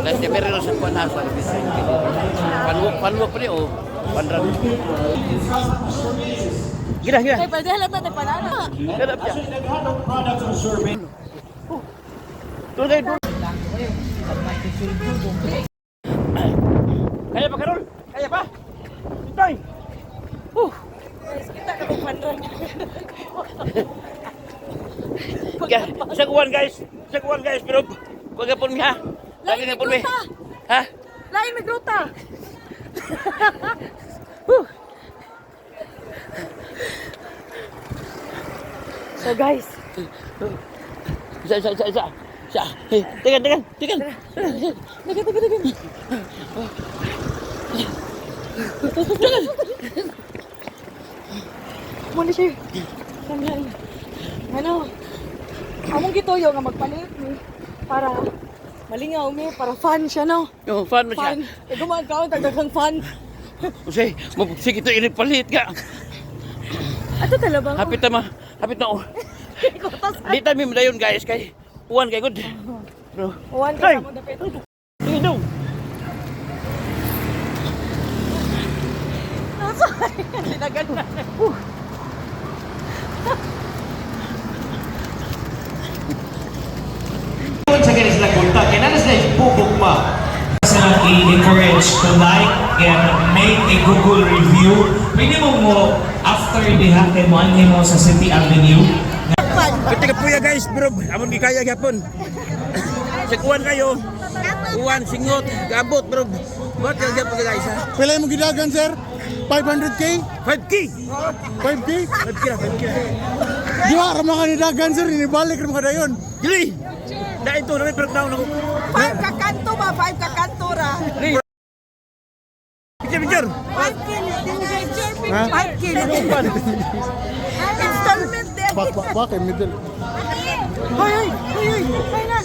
Lahat niya meron sa panasa. Panwok pa niya o. Pandrag. Gila. Ay, pwede halat natin panalo. Gadap siya. Doon kayo doon. Kaya pa Karol? Kaya pa? Itoy! Guys, kita ka kung pandrag. Isa kuwan guys, pero huwag ka po mi ha. Lagi na po mi. Ha? Lain may gruta. So guys, Isa. Tekan. Dagan. Muna siya. Sanglan. Ano? Among gitoyo nga magpalit ni para malingaw mi para fun siya no. Oh, fun mo siya. Fun. E gumagaw dagdagang fun. Usay, sige to inipalit ka. Ato talaga. Hapit na oh. Di tayo madayon guys kay uwan kay good. Bro. Uwan ka mo dapit. Indong. Sorry. Dinagan na. Sa kanya sila kunta, kaya na sila bubog pa. Sila i-encourage to like and make a Google review. Pwede mo after dihakin mo anhin mo sa City Avenue. Ketika puya guys, bro, amon gikaya gyapon. Sa uwan kayo. Uwan singot, gabot bro. Buat kaya gyapon guys ha. Pila mo gidagan sir? 500k? 5K. 5k? 5K. Di ba rama ka ni dagan sir, inibalik rama ka dayon. Dili. Dahil ito, namin breakdown ako. 5 ka kanto ba? 5 ka kanto ra. Picture. 5 kilo. Ha? 5 kilo. Installment din. Bakit middle? Hoy. Hoy na.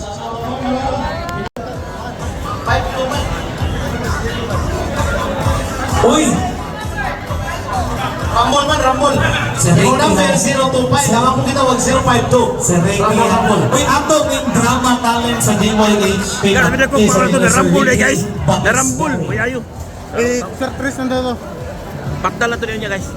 Uy! Ramon. Yung number 025, naman kong kita wag 052. Sir Ricky Ramon. Uy, ato yung drama talent sa DYH. Kaya namin ako para ito, narambol eh guys. Narambol. May ayo. Sir Tris nandito. Bakdala to niya guys.